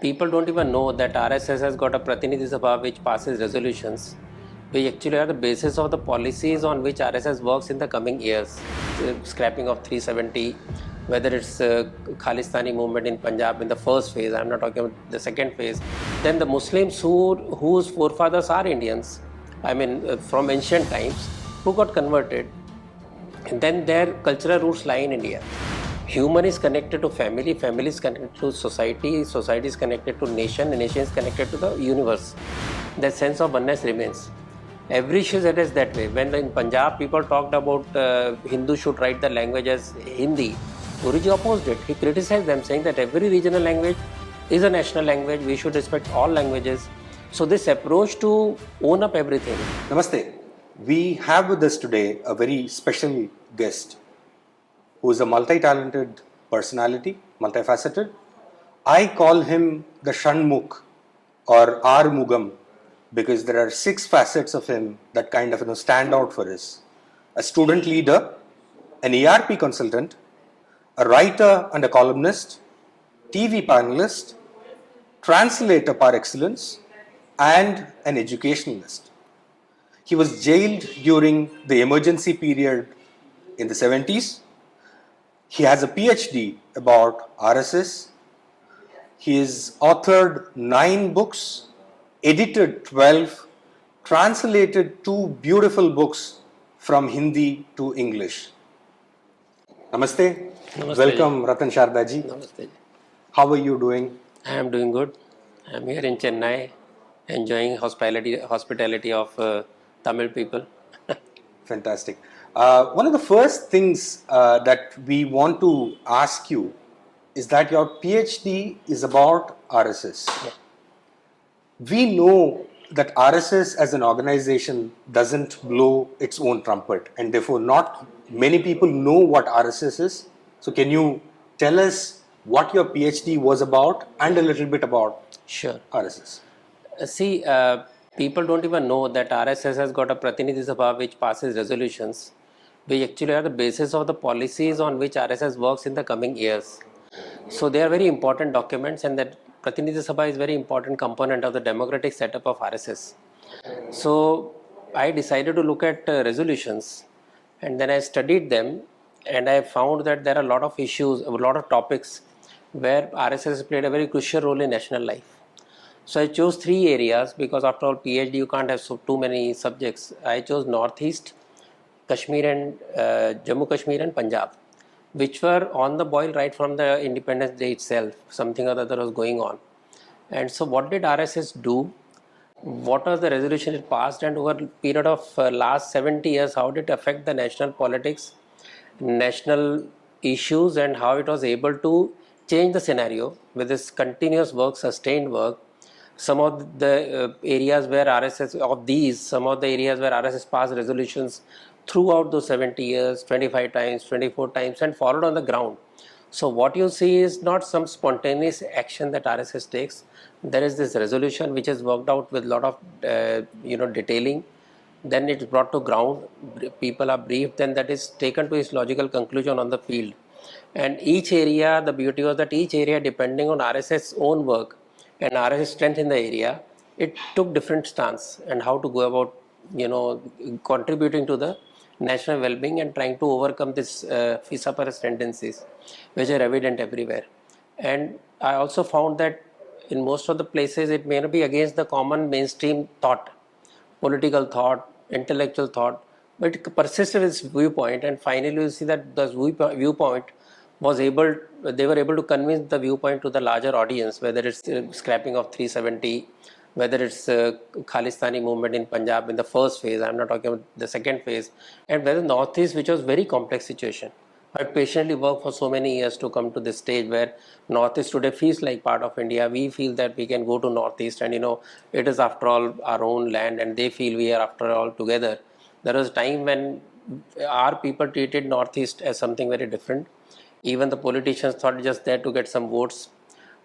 People don't even know that RSS has got a Pratinidhi Sabha which passes resolutions, which actually are the basis of the policies on which RSS works in the coming years. Scrapping of 370, whether it's Khalistani movement in Punjab in the first phase, I'm not talking about the second phase. Then the Muslims whose forefathers are Indians, from ancient times, who got converted, and then their cultural roots lie in India. Human is connected to family, family is connected to society, society is connected to nation, and nation is connected to the universe. That sense of oneness remains. Every issue is addressed that way. When in Punjab people talked about Hindu should write the language as Hindi, Guruji opposed it. He criticized them, saying that every regional language is a national language, we should respect all languages. So this approach to own up everything. Namaste. We have with us today a very special guest who is a multi-talented personality, multifaceted. I call him the Shanmukh or Armugam because there are 6 facets of him that kind of stand out for us. A student leader, an ERP consultant, a writer and a columnist, TV panelist, translator par excellence, and an educationalist. He was jailed during the emergency period in the 70s. He has a PhD about RSS. He has authored 9 books, edited 12, translated 2 beautiful books from Hindi to English. Namaste. Namaste. Welcome, Ratan Sharda ji. Namaste. How are you doing? I am doing good. I am here in Chennai, enjoying hospitality of Tamil people. Fantastic. One of the first things that we want to ask you is that your PhD is about RSS. Yeah. We know that RSS as an organization doesn't blow its own trumpet, and therefore not many people know what RSS is. So can you tell us what your PhD was about and a little bit about Sure. RSS? People don't even know that RSS has got a Pratinidhi Sabha which passes resolutions, which actually are the basis of the policies on which RSS works in the coming years. So they are very important documents, and that Pratinidhi Sabha is a very important component of the democratic setup of RSS. So I decided to look at resolutions, and then I studied them, and I found that there are a lot of issues, a lot of topics where RSS has played a very crucial role in national life. So I chose 3 areas because after all PhD you can't have too many subjects. I chose Northeast, Kashmir and Jammu Kashmir and Punjab, which were on the boil right from the Independence Day itself. Something or the other was going on. And so what did RSS do? What was the resolution it passed, and over a period of last 70 years, how did it affect the national politics, national issues, and how it was able to change the scenario with this continuous work, sustained work. Some of the areas where some of the areas where RSS passed resolutions throughout those 70 years, 25 times, 24 times, and followed on the ground. So what you see is not some spontaneous action that RSS takes. There is this resolution which is worked out with a lot of detailing. Then it's brought to ground, people are briefed, then that is taken to its logical conclusion on the field. And each area, the beauty was that each area, depending on RSS own work and RSS strength in the area, it took different stance and how to go about contributing to the national well-being and trying to overcome this vociferous tendencies which are evident everywhere. And I also found that in most of the places it may not be against the common mainstream thought, political thought, intellectual thought, but it persisted its viewpoint, and finally you see that the viewpoint they were able to convince the viewpoint to the larger audience, whether it's scrapping of 370, whether it's Khalistani movement in Punjab in the first phase, I'm not talking about the second phase, and whether Northeast, which was very complex situation. I patiently worked for so many years to come to this stage where Northeast today feels like part of India. We feel that we can go to Northeast and it is after all our own land, and they feel we are after all together. There was a time when our people treated Northeast as something very different. Even the politicians thought just there to get some votes,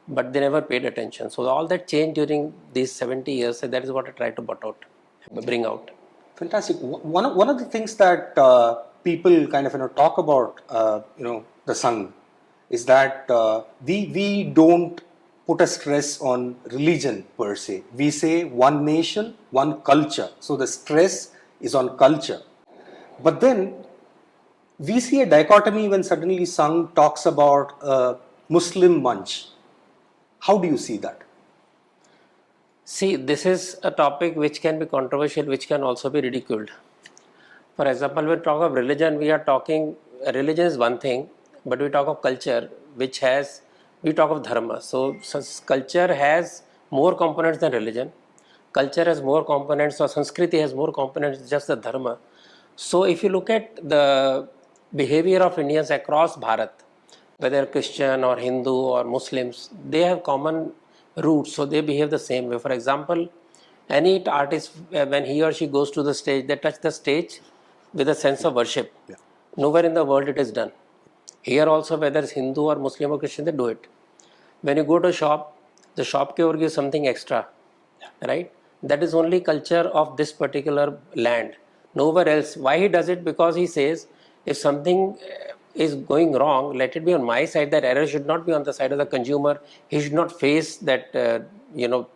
but they never paid attention. So all that changed during these 70 years, and that is what I tried to bring out. Fantastic. One of the things that people kind of talk about the Sangh is that we don't put a stress on religion per se. We say one nation, one culture. So the stress is on culture. But then we see a dichotomy when suddenly Sangh talks about a Muslim munch. How do you see that? See, this is a topic which can be controversial, which can also be ridiculed. For example, when we talk of religion, we are talking, religion is one thing, but we talk of culture, which has, we talk of dharma. So culture has more components than religion. Culture has more components, or Sanskriti has more components, just the dharma. So if you look at the behavior of Indians across Bharat, whether Christian or Hindu or Muslims, they have common roots, so they behave the same way. For example, any artist, when he or she goes to the stage, they touch the stage with a sense of worship. Yeah. Nowhere in the world it is done. Here also, whether it's Hindu or Muslim or Christian, they do it. When you go to a shop, the shopkeeper gives something extra, right? That is only culture of this particular land. Nowhere else. Why he does it? Because he says, if something is going wrong, let it be on my side. That error should not be on the side of the consumer. He should not face that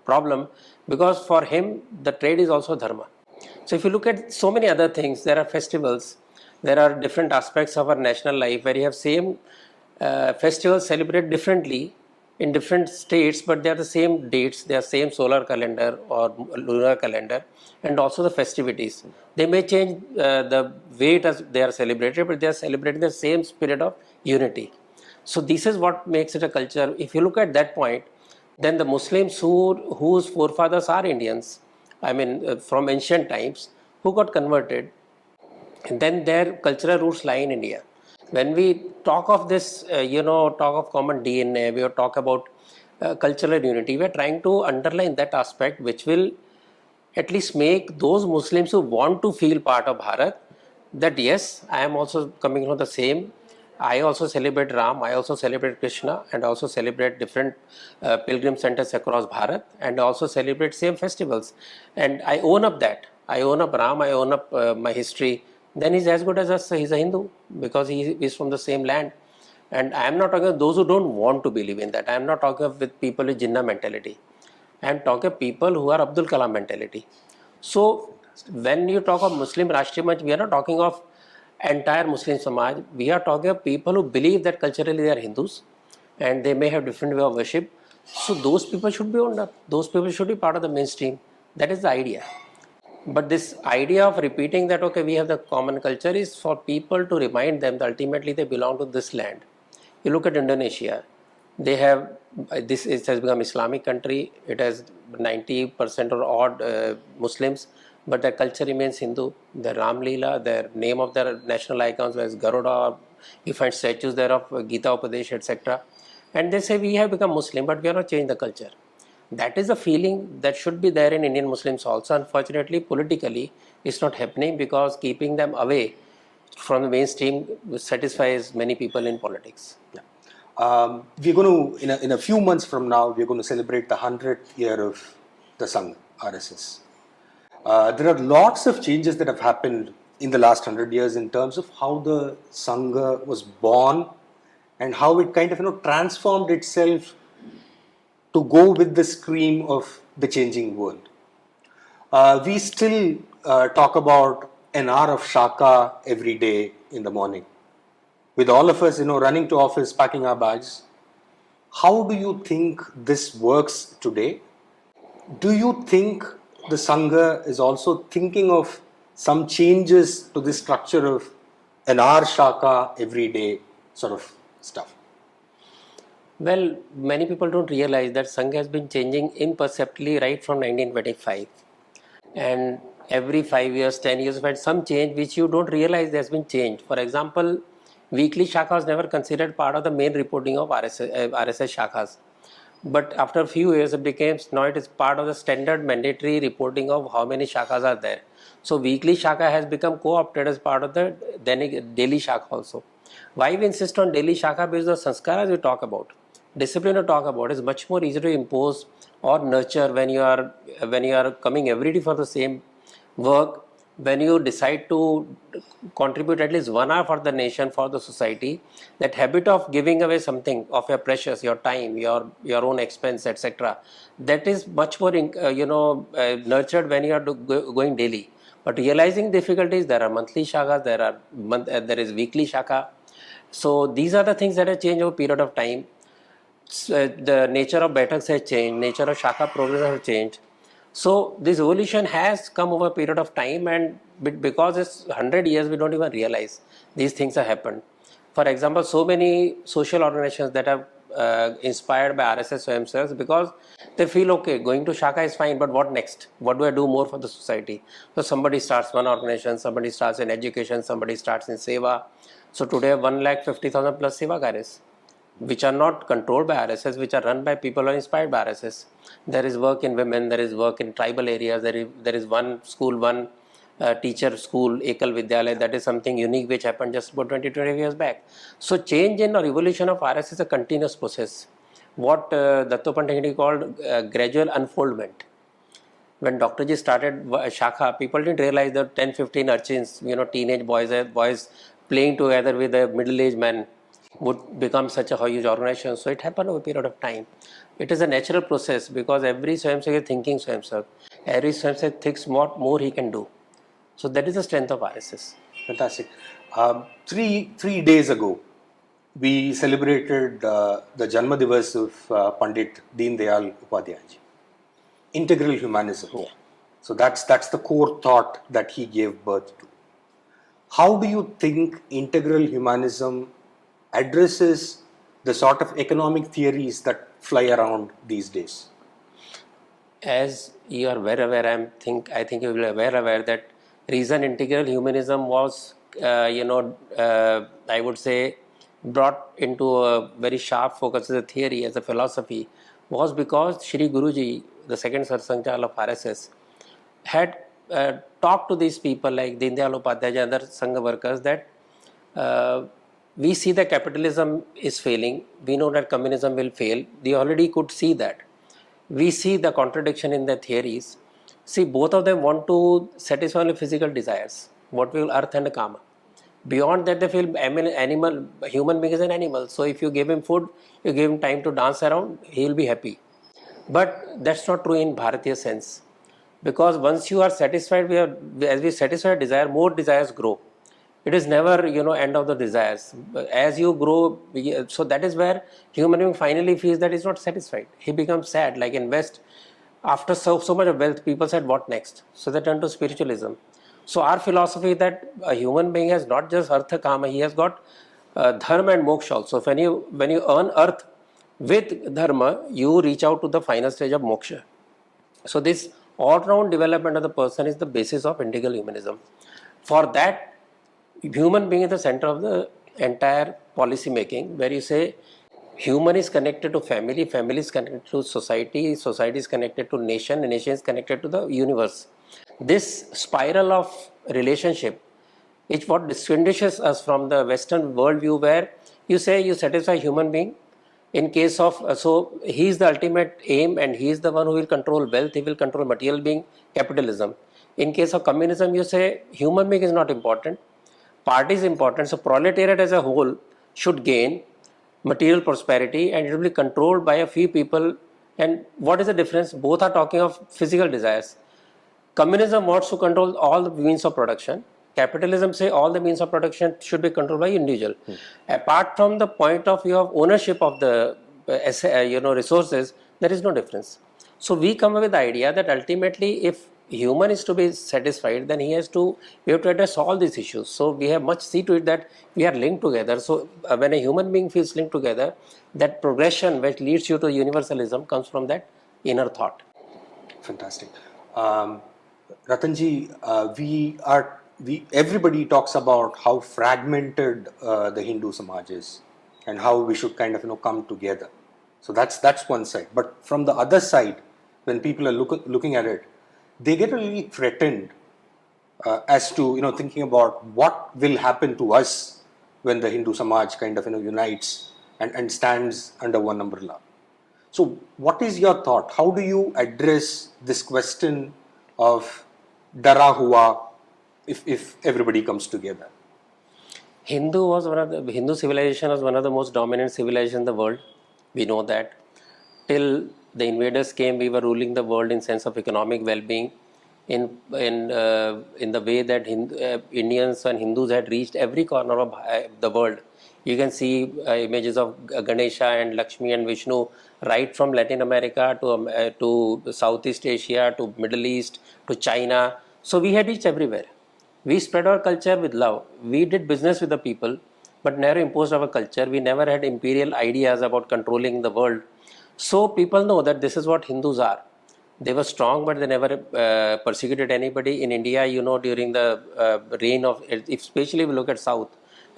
problem, because for him the trade is also dharma. So if you look at so many other things, there are festivals, there are different aspects of our national life where you have same festivals celebrated differently in different states, but they are the same dates, they are same solar calendar or lunar calendar, and also the festivities. They may change the way they are celebrated, but they are celebrating the same spirit of unity. So this is what makes it a culture. If you look at that point, then the Muslims whose forefathers are Indians, I mean from ancient times, who got converted, and then their cultural roots lie in India. When we talk of this, talk of common DNA, we talk about cultural unity, we are trying to underline that aspect, which will at least make those Muslims who want to feel part of Bharat, that yes, I am also coming from the same. I also celebrate Ram, I also celebrate Krishna, and also celebrate different pilgrim centers across Bharat, and also celebrate same festivals. And I own up that. I own up Ram, I own up my history. Then he's as good as us, he's a Hindu, because he is from the same land. And I am not talking of those who don't want to believe in that. I am not talking of with people with Jinnah mentality. I am talking of people who are Abdul Kalam mentality. So when you talk of Muslim Rashtriya Manch, we are not talking of entire Muslim Samaj. We are talking of people who believe that culturally they are Hindus and they may have different way of worship. So those people should be owned up. Those people should be part of the mainstream. That is the idea. But this idea of repeating that, okay, we have the common culture, is for people to remind them that ultimately they belong to this land. You look at Indonesia, they have, this it has become Islamic country, it has 90% or odd Muslims, but their culture remains Hindu. Their Ram Leela, their name of their national icons was Garuda, you find statues there of Gita Upadesh, etc. And they say we have become Muslim, but we have not changed the culture. That is a feeling that should be there in Indian Muslims also. Unfortunately, politically, it's not happening, because keeping them away from the mainstream satisfies many people in politics. Yeah. We're going to, in a few months from now, we're going to celebrate the 100th year of the Sangh, RSS. There are lots of changes that have happened in the last 100 years in terms of how the Sangha was born and how it kind of transformed itself to go with the stream of the changing world. We still talk about an hour of Shaka every day in the morning. With all of us, running to office, packing our bags. How do you think this works today? Do you think the Sangha is also thinking of some changes to the structure of an hour Shaka every day sort of stuff? Well, many people don't realize that Sangha has been changing imperceptibly right from 1925. And every 5 years, 10 years, we've had some change which you don't realize there's been change. For example, weekly Shaka was never considered part of the main reporting of RSS Shakas. But after a few years, it became, now it is part of the standard mandatory reporting of how many Shakas are there. So weekly Shaka has become co-opted as part of the daily Shaka also. Why we insist on daily Shaka? Because the sanskaras we talk about, discipline we talk about, is much more easy to impose or nurture when you are coming every day for the same work, when you decide to contribute at least 1 hour for the nation, for the society, that habit of giving away something of your precious, your time, your own expense, etc., that is much more nurtured when you are going daily. But realizing difficulties, there are monthly shakas, there is weekly shaka. So these are the things that have changed over a period of time. The nature of battles has changed, nature of shaka progress has changed. So this evolution has come over a period of time, and because it's 100 years, we don't even realize these things have happened. For example, so many social organizations that are inspired by RSS themselves, because they feel okay, going to Shaka is fine, but what next? What do I do more for the society? So somebody starts one organization, somebody starts in education, somebody starts in Seva. So today 1,50,000 plus Seva Garis, which are not controlled by RSS, which are run by people who are inspired by RSS. There is work in women, there is work in tribal areas, there is one school, one teacher school, Ekal Vidyalaya, that is something unique which happened just about 20 years back. So change in or evolution of RSS is a continuous process. What Dattopant called gradual unfoldment. When Dr. Ji started Shakha, people didn't realize that 10-15 urchins, teenage boys playing together with a middle-aged man would become such a huge organization. So it happened over a period of time. It is a natural process because every Swayamsevak is thinking Swayamsevak. Every Swayamsevak thinks what more he can do. So that is the strength of RSS. Fantastic. Three days ago, we celebrated the Janma Divas of Pandit Deen Dayal Upadhyay ji. Integral humanism. Yeah. So that's the core thought that he gave birth to. How do you think integral humanism addresses the sort of economic theories that fly around these days? As you are very aware, I think you will be very aware that reason integral humanism was, I would say, brought into a very sharp focus as a theory, as a philosophy, was because Shree Guruji, the second Sarsanghal of RSS, had talked to these people like Deen Dayal Upadhyay and other Sangha workers that we see that capitalism is failing, we know that communism will fail, they already could see that. We see the contradiction in their theories. See, both of them want to satisfy only physical desires, what we call earth and kama. Beyond that, they feel human being is an animal. So if you give him food, you give him time to dance around, he will be happy. But that's not true in Bharatiya sense. Because once you are satisfied, as we satisfy desire, more desires grow. It is never, end of the desires. As you grow, so that is where human being finally feels that he's not satisfied. He becomes sad. Like in West, after so much of wealth, people said, what next? So they turn to spiritualism. So our philosophy is that a human being has not just artha kama, he has got dharma and moksha also. So when you earn earth with dharma, you reach out to the final stage of moksha. So this all-round development of the person is the basis of integral humanism. For that, human being is the center of the entire policy making, where you say human is connected to family, family is connected to society, society is connected to nation, nation is connected to the universe. This spiral of relationship is what distinguishes us from the Western worldview, where you say you satisfy human being. In case of, so he is the ultimate aim and he is the one who will control wealth, he will control material being, capitalism. In case of communism, you say human being is not important, party is important. So proletariat as a whole should gain material prosperity and it will be controlled by a few people. And what is the difference? Both are talking of physical desires. Communism wants to control all the means of production. Capitalism say all the means of production should be controlled by individual. Apart from the point of view of ownership of the resources, there is no difference. So we come up with the idea that ultimately, if human is to be satisfied, then we have to address all these issues. So we have much see to it that we are linked together. So when a human being feels linked together, that progression which leads you to universalism comes from that inner thought. Fantastic. Ratanji, everybody talks about how fragmented the Hindu Samaj is and how we should kind of come together. So that's one side. But from the other side, when people are looking at it, they get a little threatened as to thinking about what will happen to us when the Hindu Samaj kind of unites and stands under one umbrella. So what is your thought? How do you address this question of Dara Hua if everybody comes together? Hindu civilization was one of the most dominant civilizations in the world. We know that. Till the invaders came, we were ruling the world in sense of economic well-being, in the way that Indians and Hindus had reached every corner of the world. You can see images of Ganesha and Lakshmi and Vishnu right from Latin America to Southeast Asia to Middle East to China. So we had reached everywhere. We spread our culture with love. We did business with the people, but never imposed our culture. We never had imperial ideas about controlling the world. So people know that this is what Hindus are. They were strong, but they never persecuted anybody. In India, during the reign of, especially if we look at South,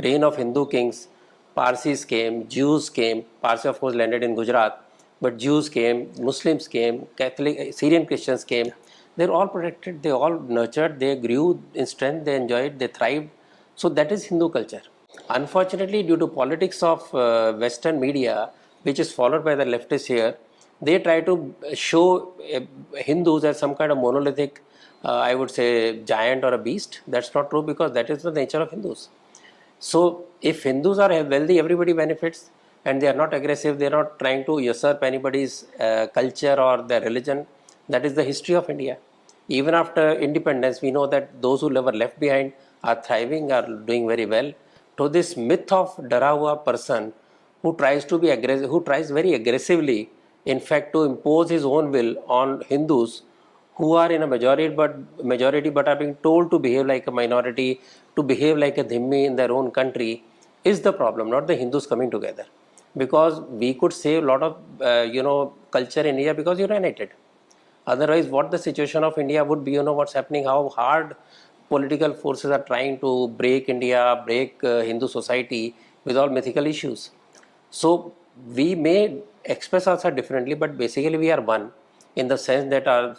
reign of Hindu kings, Parsis came, Jews came. Parsi, of course, landed in Gujarat, but Jews came, Muslims came, Catholic, Syrian Christians came. They were all protected, they all nurtured, they grew in strength, they enjoyed, they thrived. So that is Hindu culture. Unfortunately, due to politics of Western media, which is followed by the leftists here, they try to show Hindus as some kind of monolithic, I would say, giant or a beast. That's not true, because that is the nature of Hindus. So if Hindus are wealthy, everybody benefits, and they are not aggressive, they are not trying to usurp anybody's culture or their religion. That is the history of India. Even after independence, we know that those who were left behind are thriving, are doing very well. So this myth of Dara hua person who tries to be aggressive, who tries very aggressively, in fact, to impose his own will on Hindus who are in a majority but are being told to behave like a minority, to behave like a dhimmi in their own country, is the problem, not the Hindus coming together. Because we could save a lot of culture in India because you're united. Otherwise, what the situation of India would be, what's happening, how hard political forces are trying to break India, break Hindu society with all mythical issues. So we may express ourselves differently, but basically we are one, in the sense that our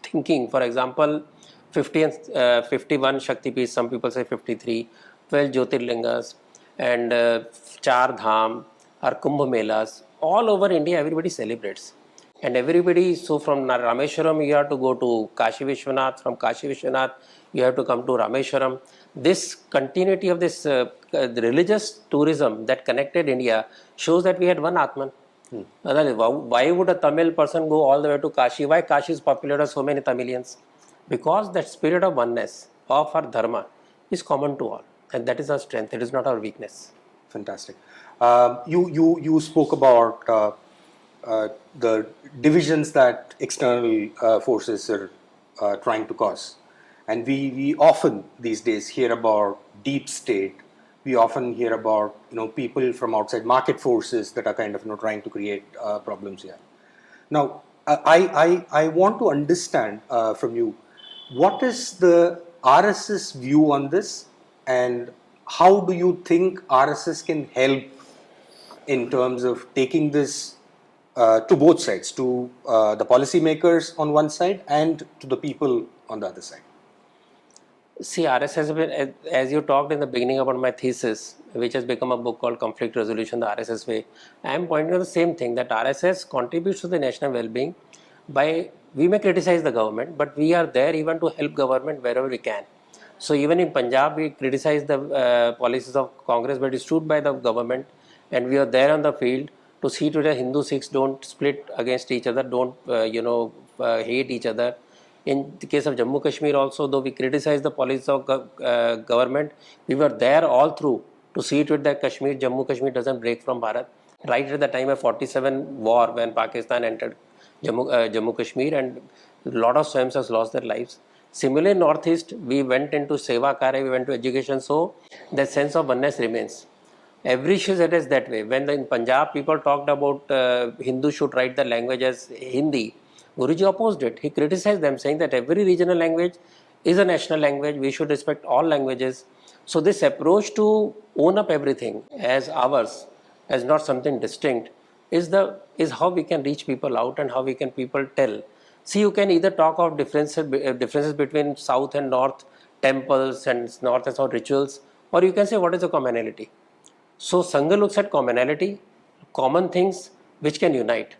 thinking, for example, 50 and 51 Shakti Peeths, some people say 53, 12 Jyotirlingas, and 4 Dham, or Kumbh Melas, all over India, everybody celebrates. And everybody, so from Rameshwaram, you have to go to Kashi Vishwanath, from Kashi Vishwanath, you have to come to Rameshwaram. This continuity of this religious tourism that connected India shows that we had one Atman. Why would a Tamil person go all the way to Kashi? Why Kashi is popular to so many Tamilians? Because that spirit of oneness, of our dharma, is common to all. And that is our strength, it is not our weakness. Fantastic. You spoke about the divisions that external forces are trying to cause. And we often these days hear about deep state. We often hear about people from outside market forces that are kind of trying to create problems here. Now, I want to understand from you, what is the RSS view on this, and how do you think RSS can help in terms of taking this to both sides, to the policymakers on one side and to the people on the other side? See, RSS, as you talked in the beginning about my thesis, which has become a book called Conflict Resolution, the RSS Way, I am pointing to the same thing, that RSS contributes to the national well-being by, we may criticize the government, but we are there even to help government wherever we can. So even in Punjab, we criticize the policies of Congress, but it's stood by the government, and we are there on the field to see to the Hindu Sikhs don't split against each other, don't hate each other. In the case of Jammu Kashmir also, though we criticize the policies of government, we were there all through to see to it that Jammu Kashmir doesn't break from Bharat. Right at the time of 47 war, when Pakistan entered Jammu Kashmir, and a lot of Swayams has lost their lives. Similarly, in Northeast, we went into Seva Karya, we went to education, so the sense of oneness remains. Every issue is that way. When in Punjab people talked about Hindus should write the language as Hindi, Guruji opposed it. He criticized them, saying that every regional language is a national language, we should respect all languages. So this approach to own up everything as ours, as not something distinct, is how we can reach people out, and how we can people tell. See, you can either talk of differences between South and North, temples, and North and South rituals, or you can say what is the commonality. So Sangha looks at commonality, common things which can unite.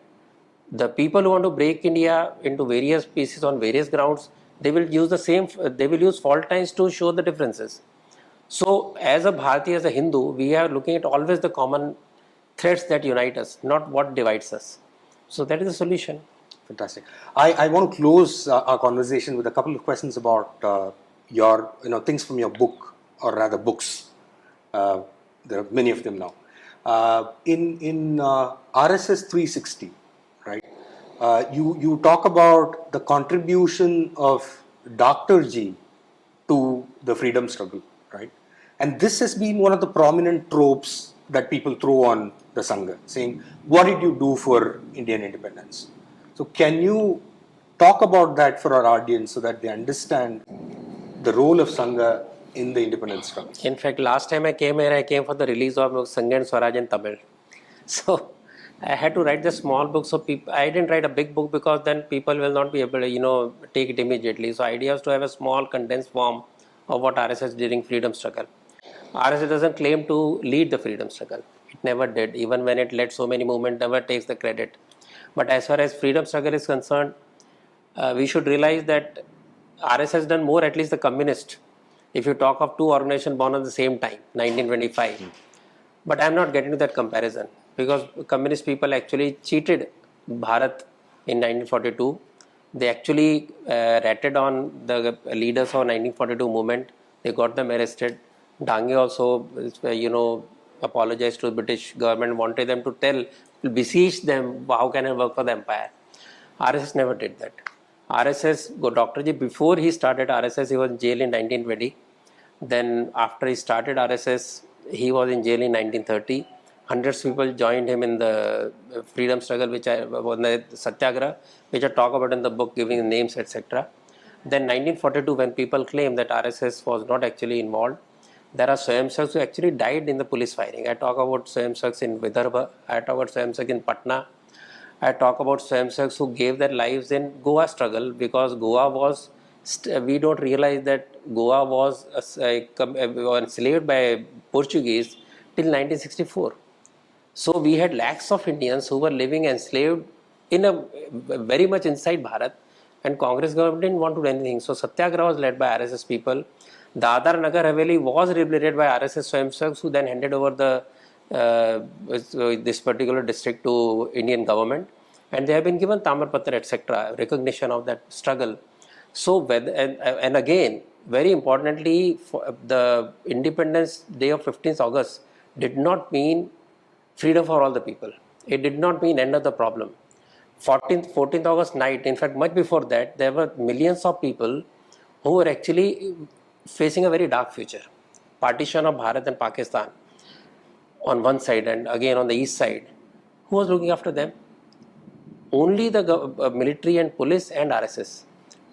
The people who want to break India into various pieces on various grounds, they will use the same, they will use fault lines to show the differences. So as a Bharati, as a Hindu, we are looking at always the common threads that unite us, not what divides us. So that is the solution. Fantastic. I want to close our conversation with a couple of questions about your, things from your book, or rather books. There are many of them now. In RSS 360, right? You talk about the contribution of Dr. G to the freedom struggle, right? And this has been one of the prominent tropes that people throw on the Sangha, saying, what did you do for Indian independence? So can you talk about that for our audience so that they understand the role of Sangha in the independence struggle? In fact, last time I came here, I came for the release of Sangha and Swaraj in Tamil. So I had to write the small book. So I didn't write a big book because then people will not be able to, take it immediately. So idea is to have a small condensed form of what RSS did during freedom struggle. RSS doesn't claim to lead the freedom struggle. It never did. Even when it led so many movements, never takes the credit. But as far as freedom struggle is concerned, we should realize that RSS has done more, at least the communist. If you talk of two organizations born at the same time, 1925. But I'm not getting to that comparison because communist people actually cheated Bharat in 1942. They actually ratted on the leaders of 1942 movement. They got them arrested. Dange also, apologized to the British government, wanted them to besiege them, how can I work for the empire? RSS never did that. Dr. Ji, before he started RSS, he was in jail in 1920. Then after he started RSS, he was in jail in 1930. Hundreds of people joined him in the freedom struggle, which I was the Satyagraha, which I talk about in the book, giving names, etc. Then 1942, when people claim that RSS was not actually involved, there are Swayamsevaks who actually died in the police firing. I talk about Swayamsevaks in Vidarbha, I talk about Swayamsevaks in Patna, I talk about Swayamsevaks who gave their lives in Goa struggle, because Goa was, we don't realize that Goa was enslaved by Portuguese till 1964. So we had lakhs of Indians who were living enslaved in a very much inside Bharat, and Congress government didn't want to do anything. So Satyagraha was led by RSS people. Dadar Nagar Haveli was liberated by RSS Swayamsevaks, who then handed over the this particular district to Indian government, and they have been given Tamarpatra, etc., recognition of that struggle. So and again, very importantly, the Independence Day of 15th August did not mean freedom for all the people. It did not mean end of the problem. 14th August night, in fact much before that, there were millions of people who were actually facing a very dark future. Partition of Bharat and Pakistan on one side, and again on the east side. Who was looking after them? Only the military and police and RSS.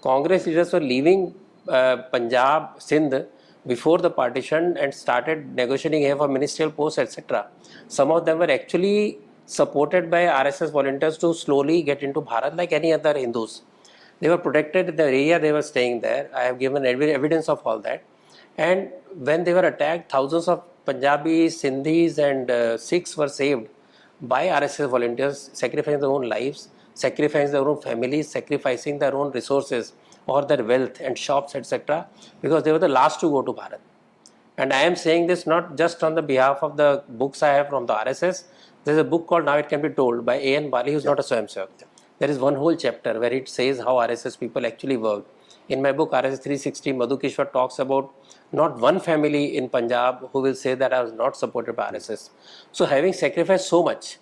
Congress leaders were leaving Punjab, Sindh before the partition and started negotiating here for ministerial posts, etc. Some of them were actually supported by RSS volunteers to slowly get into Bharat like any other Hindus. They were protected in the area they were staying there. I have given evidence of all that. And when they were attacked, thousands of Punjabis, Sindhis and Sikhs were saved by RSS volunteers, sacrificing their own lives, sacrificing their own families, sacrificing their own resources or their wealth and shops, etc., because they were the last to go to Bharat. And I am saying this not just on the behalf of the books I have from the RSS. There is a book called Now It Can Be Told by A.N. Bali, who is not a Swayamsevak. There is one whole chapter where it says how RSS people actually worked. In my book RSS 360, Madhu Kishwar talks about not one family in Punjab who will say that I was not supported by RSS. So having sacrificed so much,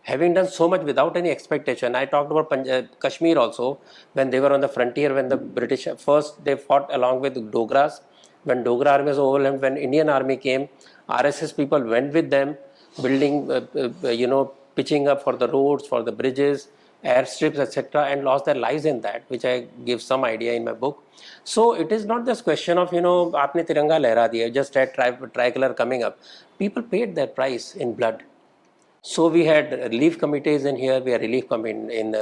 having done so much without any expectation. I talked about Kashmir also, when they were on the frontier, when the British, first they fought along with Dogras. When Dogra army was overwhelmed, when Indian army came, RSS people went with them, building, pitching up for the roads, for the bridges, airstrips, etc., and lost their lives in that, which I give some idea in my book. So it is not just question of, aapne tiranga lehra diya, just had tricolor coming up. People paid their price in blood. So we had relief committees in here, we had relief in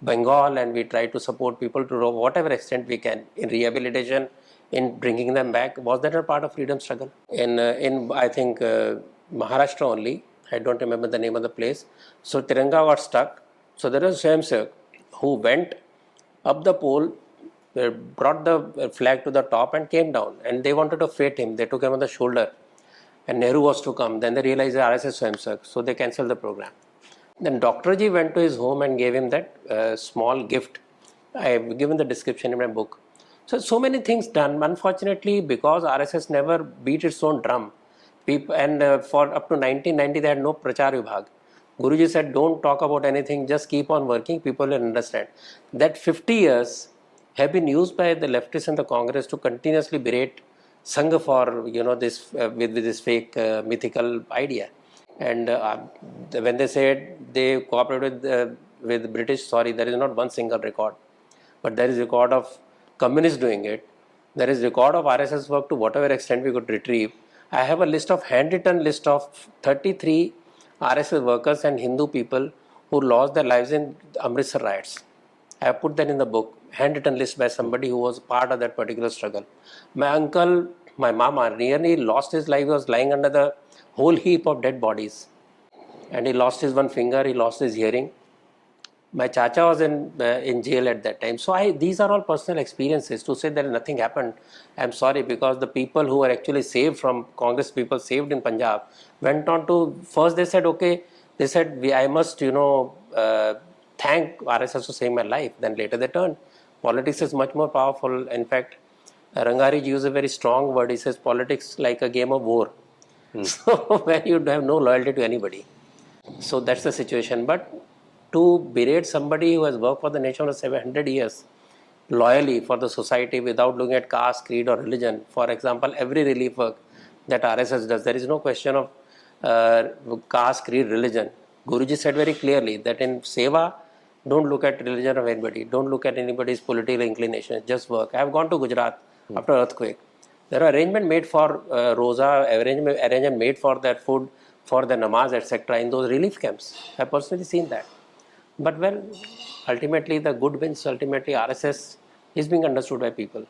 Bengal, and we try to support people to whatever extent we can in rehabilitation, in bringing them back. Was that a part of freedom struggle? In I think Maharashtra only, I don't remember the name of the place. So Tiranga got stuck. So there was Swayamsevak who went up the pole brought the flag to the top and came down, and they wanted to fete him. They took him on the shoulder, and Nehru was to come. Then they realized the RSS Swayamsak, so they cancelled the program. Then Dr. Ji went to his home and gave him that small gift. I have given the description in my book. So many things done. Unfortunately, because RSS never beat its own drum, people, and for up to 1990 they had no Prachar Vibhag. Guruji said, don't talk about anything, just keep on working, people will understand. That 50 years have been used by the leftists and the Congress to continuously berate Sangha for this with this fake mythical idea. And when they said they cooperated with British, sorry, there is not one single record, but there is record of communists doing it. There is record of RSS work to whatever extent we could retrieve. I have a list of handwritten list of 33 RSS workers and Hindu people who lost their lives in Amritsar riots. I have put that in the book, handwritten list by somebody who was part of that particular struggle. My uncle, my mama, nearly lost his life. He was lying under the whole heap of dead bodies. And he lost his one finger, he lost his hearing. My chacha was in jail at that time. So these are all personal experiences. To say that nothing happened, I'm sorry, because the people who were actually saved from Congress, people saved in Punjab, went on to, first they said, okay, they said, I must, thank RSS for saving my life. Then later they turned. Politics is much more powerful. In fact, Rangarij used a very strong word. He says, politics like a game of war. So when you have no loyalty to anybody. So that's the situation. But to berate somebody who has worked for the nation for 700 years loyally for the society without looking at caste, creed or religion. For example, every relief work that RSS does, there is no question of caste, creed, religion. Guruji said very clearly that in Seva, don't look at religion of anybody, don't look at anybody's political inclination, just work. I have gone to Gujarat after earthquake. There are arrangements made for Rosa, arrangement made for their food, for the namaz, etc. in those relief camps. I have personally seen that. But well, ultimately the good wins. Ultimately RSS is being understood by people.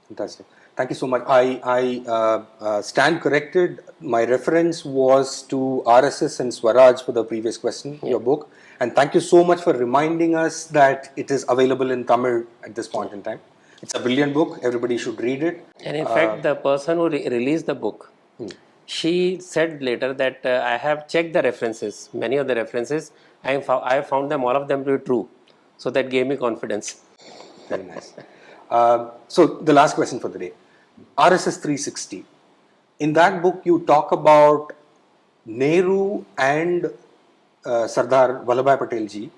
Fantastic. Thank you so much. I stand corrected. My reference was to RSS and Swaraj for the previous question, your book. And thank you so much for reminding us that it is available in Tamil at this point in time. It's a brilliant book. Everybody should read it. And in fact, the person who released the book, she said later that I have checked the references, many of the references. I have found them, all of them to be true. So that gave me confidence. Very nice. So the last question for the day. RSS 360. In that book, you talk about Nehru and Sardar Vallabhbhai Patel ji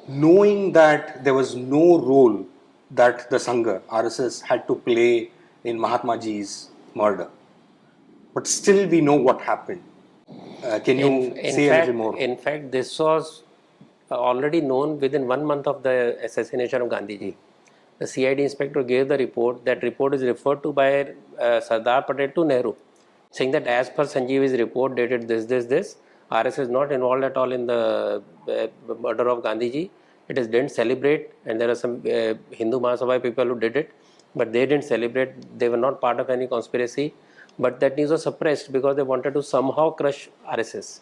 knowing that there was no role that the Sangha, RSS, had to play in Mahatma ji's murder. But still we know what happened. Can you say a little more? In fact, this was already known within 1 month of the assassination of Gandhiji. The CID inspector gave the report. That report is referred to by Sardar Patel to Nehru, saying that as per Sanjeevi's report dated this, RSS is not involved at all in the murder of Gandhiji. It didn't celebrate, and there are some Hindu Mahasabha people who did it, but they didn't celebrate. They were not part of any conspiracy. But that news was suppressed because they wanted to somehow crush RSS.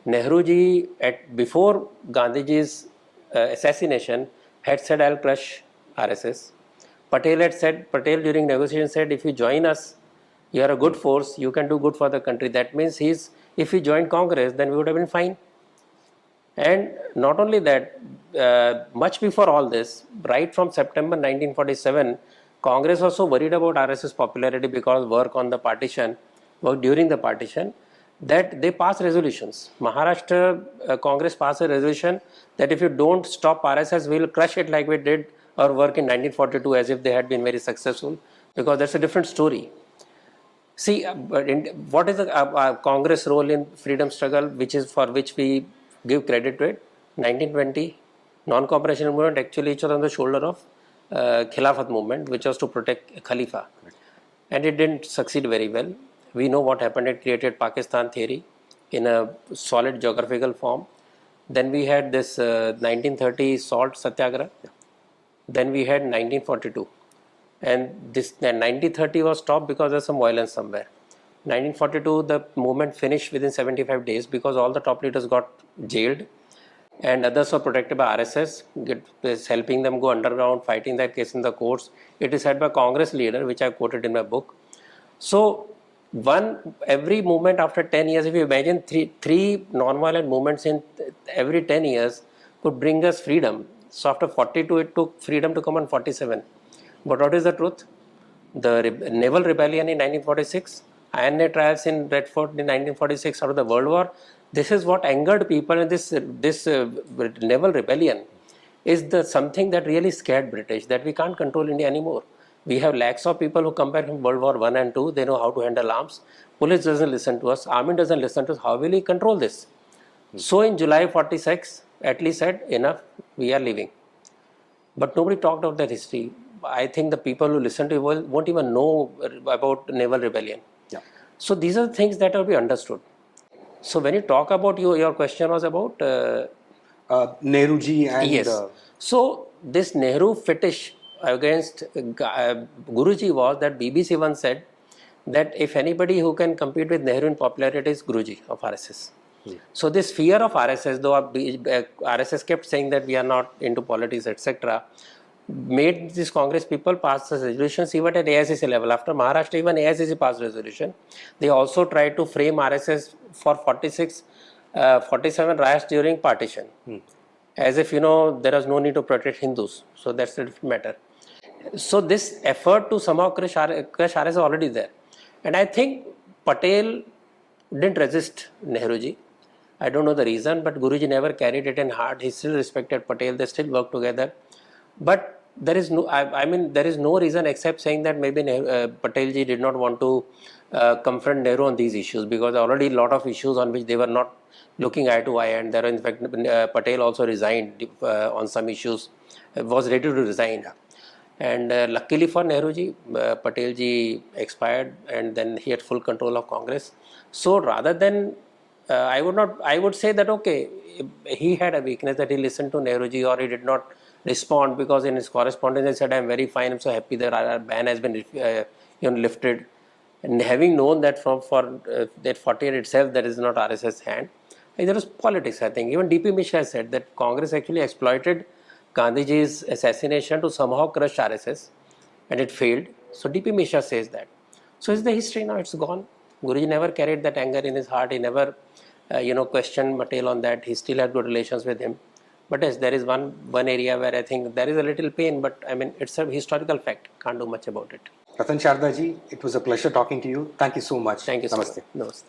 Nehru ji, before Gandhiji's assassination, had said, I'll crush RSS. Patel during negotiation said, if you join us, you are a good force, you can do good for the country. That means if he joined Congress, then we would have been fine. And not only that, much before all this, right from September 1947, Congress was so worried about RSS popularity because work on the partition, work during the partition, that they passed resolutions. Maharashtra Congress passed a resolution that if you don't stop RSS, we will crush it like we did our work in 1942, as if they had been very successful, because that's a different story. See, what is the Congress role in freedom struggle, for which we give credit to it? 1920, non-cooperation movement actually was on the shoulder of Khilafat movement, which was to protect Khalifa. And it didn't succeed very well. We know what happened. It created Pakistan theory in a solid geographical form. Then we had this 1930 salt satyagraha. Then we had 1942. And this 1930 was stopped because of some violence somewhere. 1942, the movement finished within 75 days because all the top leaders got jailed. and others were protected by RSS, helping them go underground, fighting that case in the courts. It is said by Congress leader, which I quoted in my book. So every movement after 10 years, if you imagine three non-violent movements in every 10 years could bring us freedom. So after 42, it took freedom to come on 47. But what is the truth? The naval rebellion in 1946, Iron trials in Redford in 1946 out of the World War. This is what angered people, and this naval rebellion is something that really scared British, that we can't control India anymore. We have lakhs of people who come back from World War I and II. They know how to handle arms. Police doesn't listen to us. Army doesn't listen to us. How will he control this? So in July 46, Attlee said, enough, we are leaving. But nobody talked about that history. I think the people who listen to it won't even know about naval rebellion. Yeah. So these are the things that have to be understood. So when you talk about your question was about Nehruji and yes. So this Nehru fetish against Guruji was that BBC once said that if anybody who can compete with Nehru in popularity is Guruji of RSS. So this fear of RSS, though RSS kept saying that we are not into politics, etc., made these Congress people pass the resolutions even at AICC level. After Maharashtra, even AICC passed resolution. They also tried to frame RSS for 47 riots during partition. As if, there was no need to protect Hindus. So that's a different matter. So this effort to somehow crush RSS is already there. And I think Patel didn't resist Nehruji. I don't know the reason, but Guruji never carried it in heart. He still respected Patel. They still worked together. But there is there is no reason except saying that maybe Patelji did not want to confront Nehru on these issues, because already a lot of issues on which they were not looking eye to eye, and there in fact Patel also resigned on some issues, was ready to resign. And luckily for Nehruji, Patelji expired, and then he had full control of Congress. So rather than I would say that okay, he had a weakness that he listened to Nehruji, or he did not respond, because in his correspondence he said, "I am very fine. I'm so happy that our ban has been lifted." And having known that for that 48 itself, that is not RSS hand. There was politics. I think even DP Mishra said that Congress actually exploited Gandhiji's assassination to somehow crush RSS, and it failed. So DP Mishra says that. So it's the history now. It's gone. Guruji never carried that anger in his heart. He never, questioned Patel on that. He still had good relations with him. But yes, there is one area where I think there is a little pain, but it's a historical fact. Can't do much about it. Ratan Sharda ji, it was a pleasure talking to you. Thank you so much. Thank you so Namaste. much. Namaste.